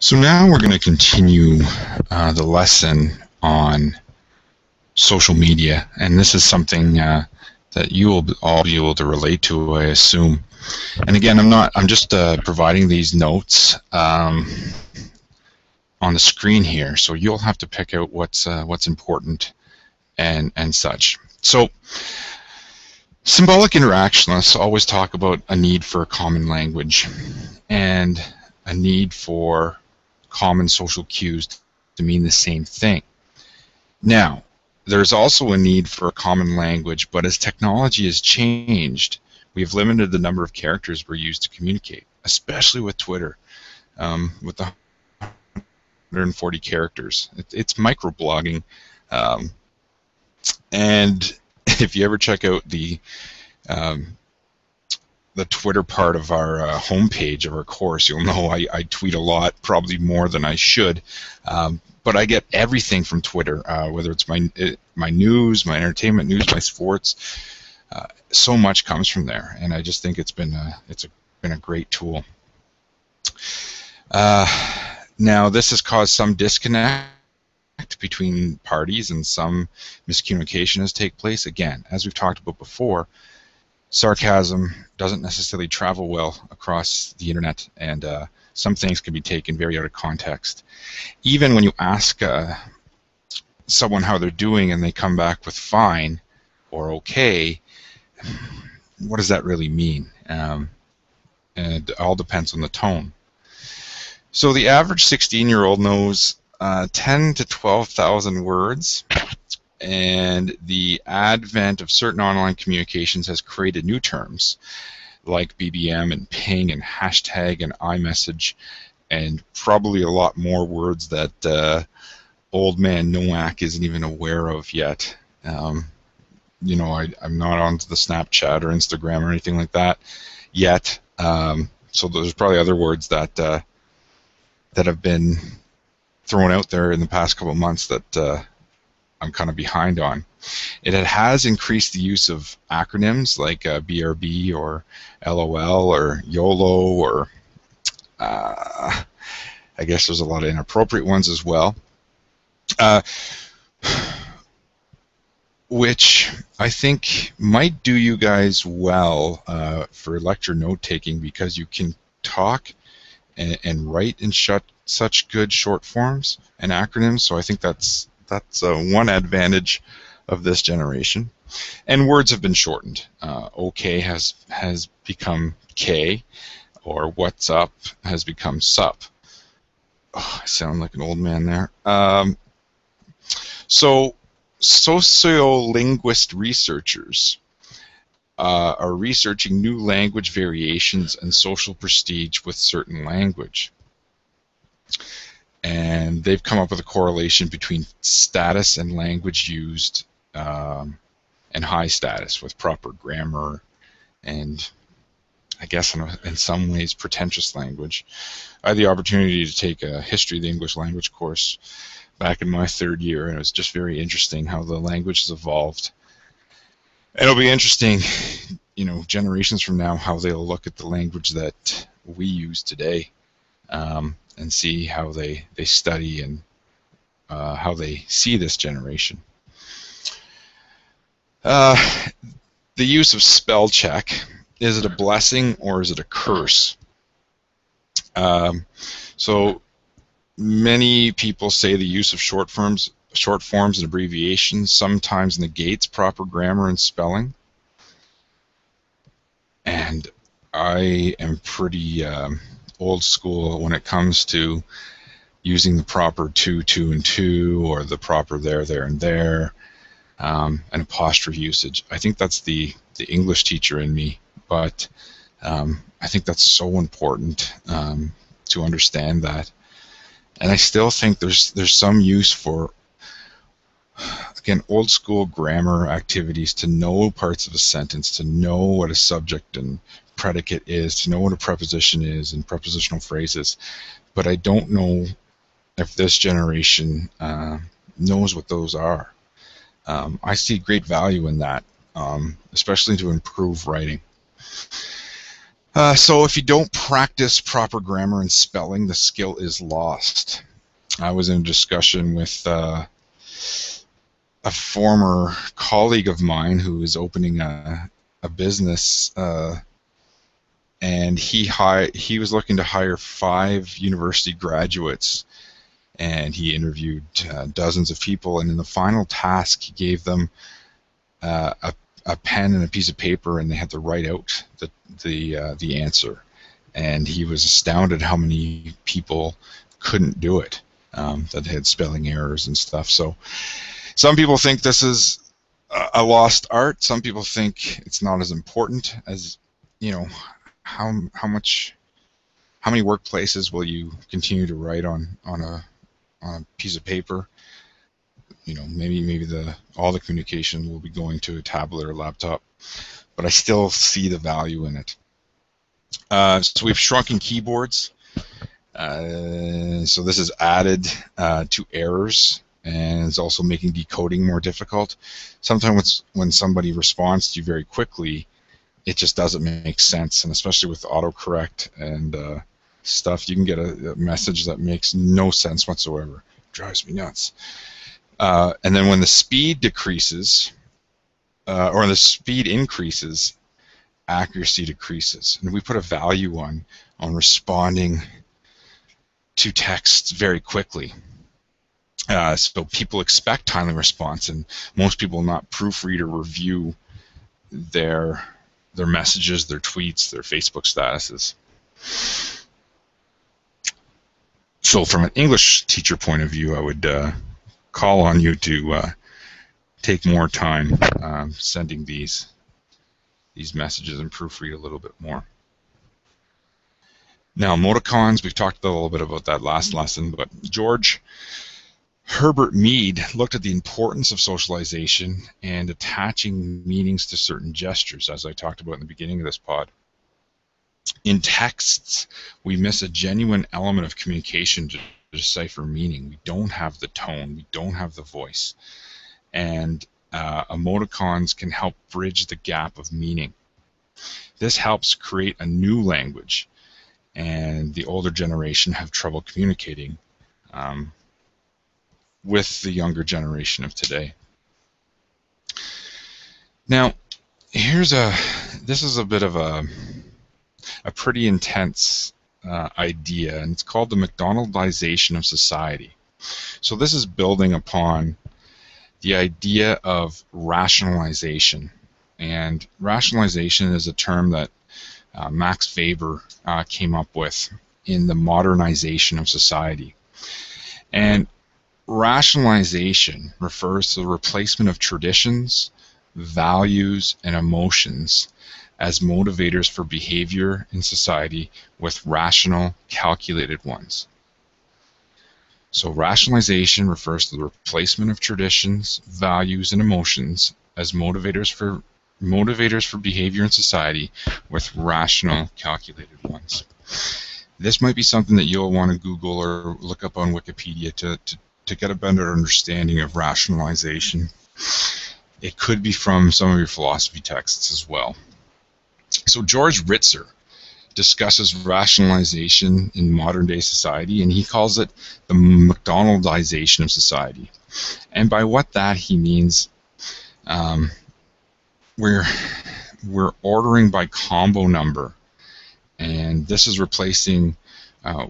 So now we're going to continue the lesson on social media, and this is something that you will all be able to relate to, I assume. And again, I'm just providing these notes on the screen here, so you'll have to pick out what's important and such. So symbolic interactionalists always talk about a need for a common language and a need for common social cues to mean the same thing. Now, there's also a need for a common language, but as technology has changed, we've limited the number of characters we're used to communicate, especially with Twitter, with the 140 characters. It's microblogging, and if you ever check out the Twitter part of our homepage of our course, you'll know I tweet a lot, probably more than I should, but I get everything from Twitter, whether it's my news, my entertainment news, my sports. So much comes from there, and I just think it's been a great tool. Now, this has caused some disconnect between parties, and some miscommunication has taken place. Again, as we've talked about before, sarcasm doesn't necessarily travel well across the internet, and some things can be taken very out of context. Even when you ask someone how they're doing and they come back with fine or okay, what does that really mean? And it all depends on the tone. So the average 16-year-old knows 10 to 12,000 words, and the advent of certain online communications has created new terms like BBM and ping and hashtag and iMessage, and probably a lot more words that old man Nowak isn't even aware of yet. You know, I'm not on the Snapchat or Instagram or anything like that yet, so there's probably other words that have been thrown out there in the past couple of months that I'm kind of behind on. It has increased the use of acronyms like BRB or LOL or YOLO, or I guess there's a lot of inappropriate ones as well, which I think might do you guys well for lecture note-taking, because you can talk and write in such good short forms and acronyms. So I think that's one advantage of this generation. And words have been shortened. OK has become K, or what's up has become sup. Oh, I sound like an old man there. So sociolinguist researchers are researching new language variations and social prestige with certain language. And they've come up with a correlation between status and language used, and high status with proper grammar and, I guess in some ways, pretentious language. I had the opportunity to take a history of the English language course back in my third year, and it was just very interesting how the language has evolved. And it'll be interesting, you know, generations from now, how they'll look at the language that we use today, and see how they study and how they see this generation. The use of spell check, is it a blessing or is it a curse? So many people say the use of short forms and abbreviations sometimes negates proper grammar and spelling. And I am pretty old school when it comes to using the proper to, and to, or the proper there, and there, and apostrophe usage. I think that's the English teacher in me, but I think that's so important to understand that. And I still think there's some use for, again, old school grammar activities, to know parts of a sentence, to know what a subject and predicate is, to know what a preposition is and prepositional phrases. But I don't know if this generation knows what those are. I see great value in that, especially to improve writing. So if you don't practice proper grammar and spelling, the skill is lost. I was in a discussion with a former colleague of mine who is opening a business, and he was looking to hire 5 university graduates, and he interviewed dozens of people, and in the final task he gave them a pen and a piece of paper, and they had to write out the answer. And he was astounded how many people couldn't do it, that had spelling errors and stuff. So some people think this is a lost art. Some people think it's not as important as, you know, how many workplaces will you continue to write on a piece of paper? You know, maybe all the communication will be going to a tablet or laptop, but I still see the value in it. So we've shrunken keyboards. So this is added to errors, and it's also making decoding more difficult. Sometimes when somebody responds to you very quickly, it just doesn't make sense, and especially with autocorrect and stuff, you can get a message that makes no sense whatsoever. It drives me nuts. And then when the speed decreases, or the speed increases, accuracy decreases. And we put a value on responding to texts very quickly. So people expect timely response, and most people will not proofread or review their messages, their tweets, their Facebook statuses. So from an English teacher point of view, I would call on you to take more time sending these messages and proofread a little bit more. Now, emoticons, we've talked a little bit about that last lesson, but George Herbert Mead looked at the importance of socialization and attaching meanings to certain gestures, as I talked about in the beginning of this pod. In texts, we miss a genuine element of communication to decipher meaning. We don't have the tone, we don't have the voice. And emoticons can help bridge the gap of meaning. This helps create a new language, and the older generation have trouble communicating with the younger generation of today. Now, this is a bit of a pretty intense idea, and it's called the McDonaldization of society. So this is building upon the idea of rationalization. And rationalization is a term that Max Weber came up with in the modernization of society. And rationalization refers to the replacement of traditions, values, and emotions as motivators for behavior in society with rational, calculated ones. So rationalization refers to the replacement of traditions, values, and emotions as motivators for behavior in society with rational, calculated ones. This might be something that you'll want to Google or look up on Wikipedia to get a better understanding of rationalization. It could be from some of your philosophy texts as well. So George Ritzer discusses rationalization in modern day society, and he calls it the McDonaldization of society. And by what that he means, we're ordering by combo number, and this is replacing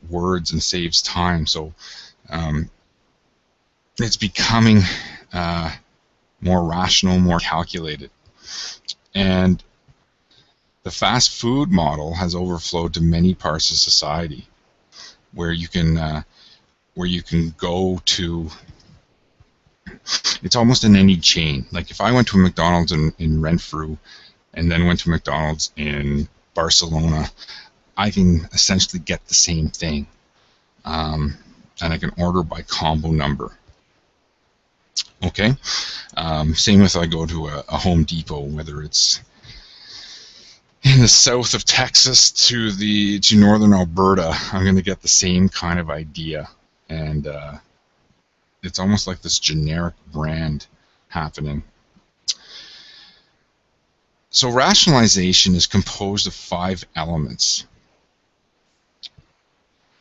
words and saves time. So it's becoming more rational, more calculated. And the fast food model has overflowed to many parts of society, where you can go to. It's almost in any chain. Like if I went to a McDonald's in Renfrew, and then went to McDonald's in Barcelona, I can essentially get the same thing, and I can order by combo number. Okay, same if I go to a Home Depot, whether it's in the south of Texas to northern Alberta, I'm going to get the same kind of idea, and it's almost like this generic brand happening. So rationalization is composed of 5 elements.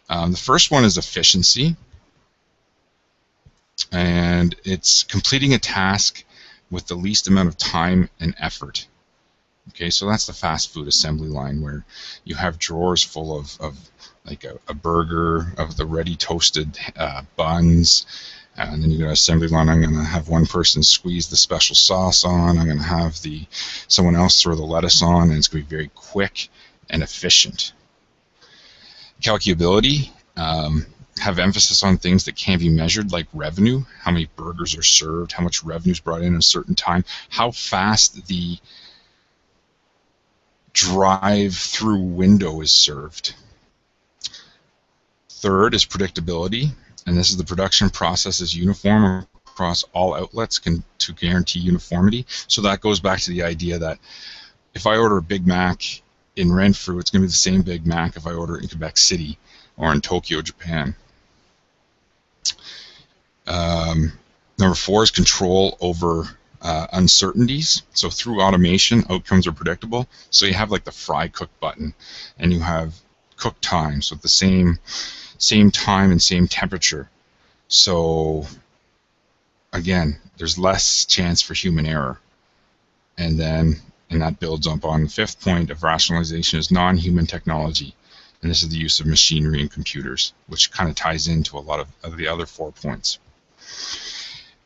The first one is efficiency, and it's completing a task with the least amount of time and effort. Okay, so that's the fast food assembly line where you have drawers full of like a burger, of the ready toasted buns, and then you got an assembly line. I'm going to have one person squeeze the special sauce on. I'm going to have someone else throw the lettuce on, and it's going to be very quick and efficient. Calculability, have emphasis on things that can be measured, like revenue, how many burgers are served, how much revenue is brought in a certain time, how fast the drive-through window is served. Third is predictability, and this is the production process is uniform across all outlets to guarantee uniformity. So that goes back to the idea that if I order a Big Mac in Renfrew, it's going to be the same Big Mac if I order it in Quebec City or in Tokyo, Japan. Number 4 is control over uncertainties. So through automation, outcomes are predictable. So you have like the fry cook button, and you have cook time, so the same time and same temperature. So again, there's less chance for human error. And that builds up on the 5th point of rationalization is non-human technology. And this is the use of machinery and computers, which kind of ties into a lot of the other 4 points.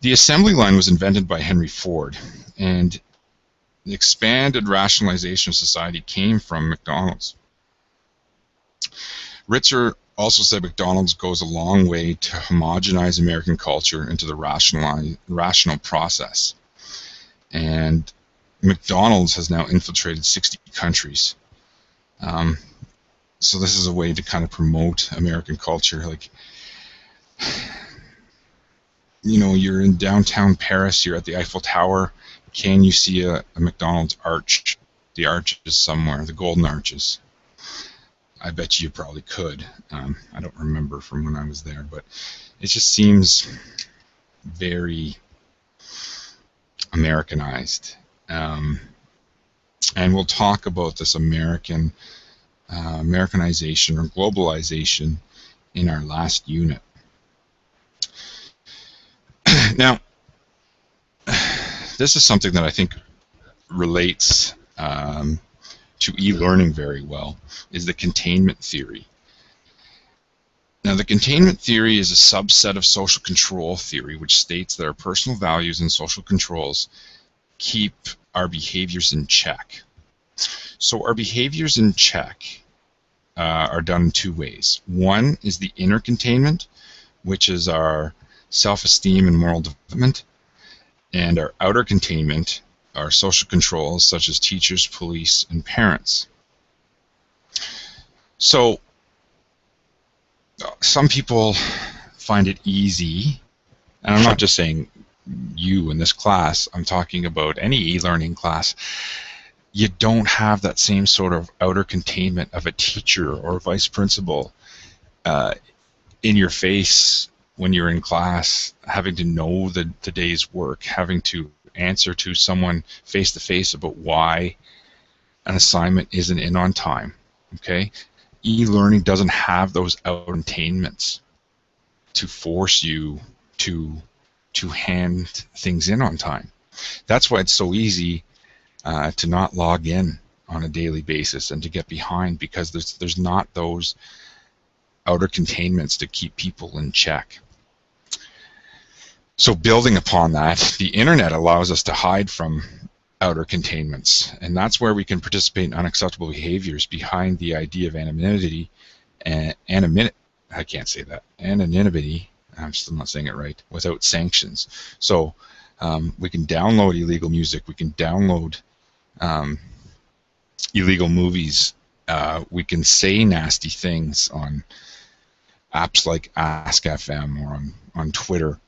The assembly line was invented by Henry Ford, and the expanded rationalization of society came from McDonald's. Ritzer also said McDonald's goes a long way to homogenize American culture into the rational process. And McDonald's has now infiltrated 60 countries. So this is a way to kind of promote American culture. Like, you know, you're in downtown Paris, you're at the Eiffel Tower. Can you see a McDonald's arch? The arches somewhere, the golden arches. I bet you probably could. I don't remember from when I was there, but it just seems very Americanized. And we'll talk about this Americanization or globalization in our last unit. Now, this is something that I think relates to e-learning very well, is the containment theory. Now, the containment theory is a subset of social control theory, which states that our personal values and social controls keep our behaviors in check. So our behaviors in check are done in 2 ways. One is the inner containment, which is our self-esteem and moral development, and our outer containment are social controls such as teachers, police, and parents. So some people find it easy, and I'm not just saying you in this class, I'm talking about any e-learning class. You don't have that same sort of outer containment of a teacher or a vice principal in your face when you're in class, having to know the day's work, having to answer to someone face-to-face about why an assignment isn't in on time. Okay? E-learning doesn't have those outer containments to force you to hand things in on time. That's why it's so easy to not log in on a daily basis and to get behind, because there's not those outer containments to keep people in check. So building upon that, the internet allows us to hide from outer containments, and that's where we can participate in unacceptable behaviors behind the idea of anonymity and I can't say that. Anonymity, I'm still not saying it right, without sanctions. So we can download illegal music, we can download illegal movies, we can say nasty things on apps like Ask.fm or on Twitter,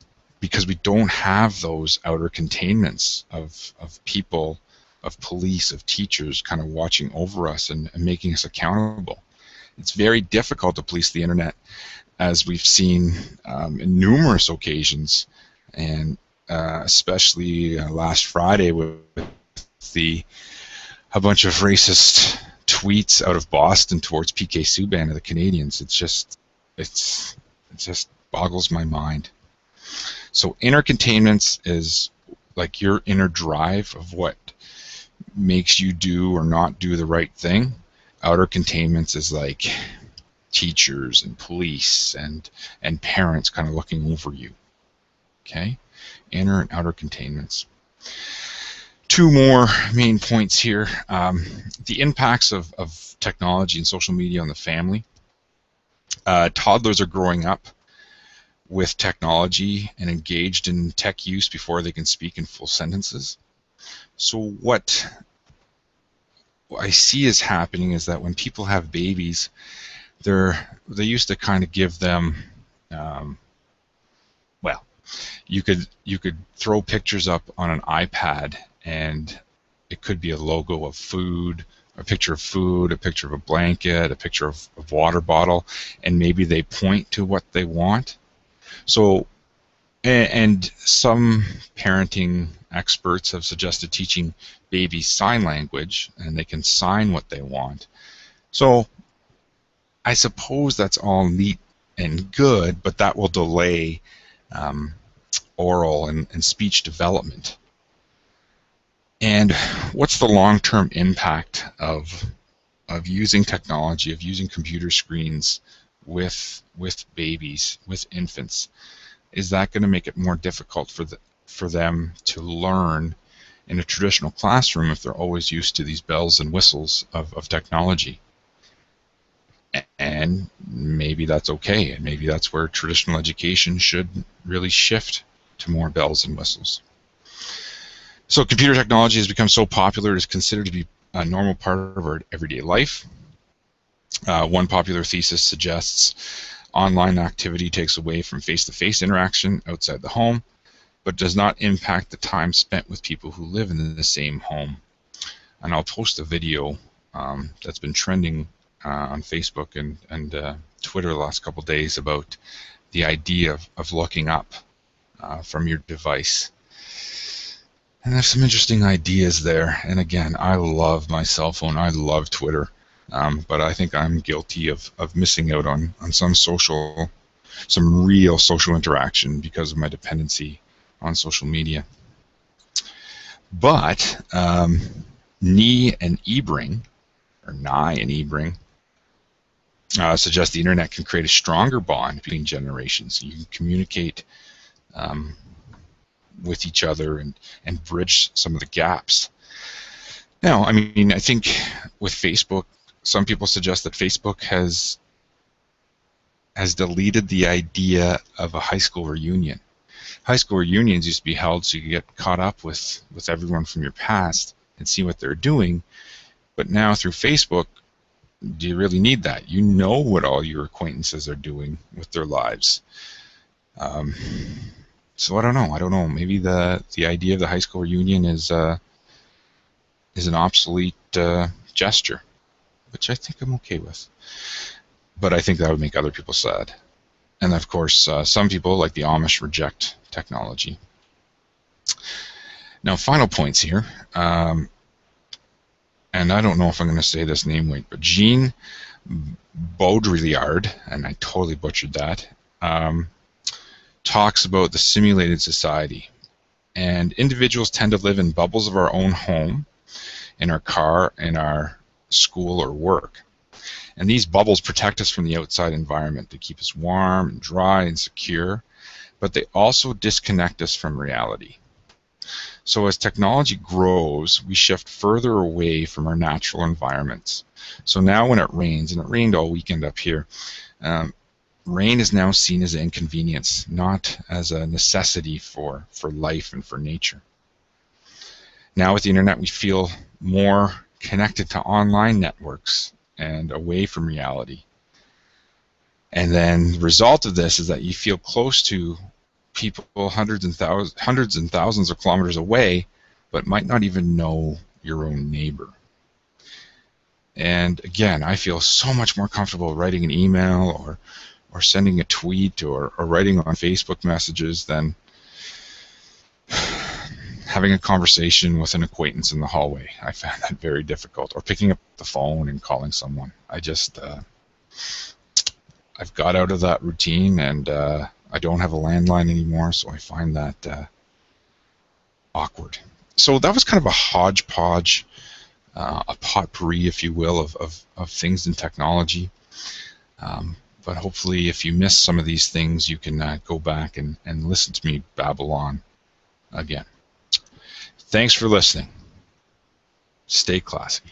because we don't have those outer containments of people, of police, of teachers kind of watching over us and making us accountable. It's very difficult to police the internet, as we've seen in numerous occasions, and especially last Friday with the a bunch of racist tweets out of Boston towards PK Subban of the Canadians. It just boggles my mind. So inner containments is like your inner drive of what makes you do or not do the right thing. Outer containments is like teachers and police and parents kind of looking over you. Okay? Inner and outer containments. Two more main points here. The impacts of technology and social media on the family. Toddlers are growing up with technology and engaged in tech use before they can speak in full sentences. So what I see is happening is that when people have babies, they used to kind of give them, well, you could throw pictures up on an iPad, and it could be a logo of food, a picture of food, a picture of a blanket, a picture of a water bottle, and maybe they point to what they want. So, and some parenting experts have suggested teaching babies sign language, and they can sign what they want. So I suppose that's all neat and good, but that will delay oral and speech development. And what's the long-term impact of using technology, of using computer screens with babies, with infants? Is that going to make it more difficult for them to learn in a traditional classroom if they're always used to these bells and whistles of technology? And maybe that's okay, and maybe that's where traditional education should really shift to more bells and whistles. So computer technology has become so popular it is considered to be a normal part of our everyday life. One popular thesis suggests online activity takes away from face-to-face interaction outside the home, but does not impact the time spent with people who live in the same home. And I'll post a video that's been trending on Facebook and Twitter the last couple days about the idea of looking up from your device. And there's some interesting ideas there. And again, I love my cell phone. I love Twitter. But I think I'm guilty of missing out on some real social interaction because of my dependency on social media. But Nye and Ebring suggest the internet can create a stronger bond between generations. You can communicate with each other and bridge some of the gaps. Now, I mean, I think with Facebook, some people suggest that Facebook has deleted the idea of a high school reunion. High school reunions used to be held so you could get caught up with everyone from your past and see what they're doing. But now through Facebook, do you really need that? You know what all your acquaintances are doing with their lives. So I don't know. Maybe the idea of the high school reunion is an obsolete gesture, which I think I'm okay with. But I think that would make other people sad. And of course, some people, like the Amish, reject technology. Now, final points here. And I don't know if I'm going to say this name right, but Jean Baudrillard, and I totally butchered that, talks about the simulated society. And individuals tend to live in bubbles of our own home, in our car, in our school or work. And these bubbles protect us from the outside environment. They keep us warm and dry and secure, but they also disconnect us from reality. So as technology grows, we shift further away from our natural environments. So now when it rains, and it rained all weekend up here, rain is now seen as an inconvenience, not as a necessity for life and for nature. Now with the internet, we feel more connected to online networks and away from reality. And then the result of this is that you feel close to people hundreds and thousands of kilometers away, but might not even know your own neighbor. And again, I feel so much more comfortable writing an email or sending a tweet or writing on Facebook messages than having a conversation with an acquaintance in the hallway. I found that very difficult. Or picking up the phone and calling someone. I just, I've got out of that routine, and I don't have a landline anymore, so I find that awkward. So that was kind of a hodgepodge, a potpourri, if you will, of things in technology. But hopefully, if you miss some of these things, you can go back and listen to me babble on again. Thanks for listening. Stay classy.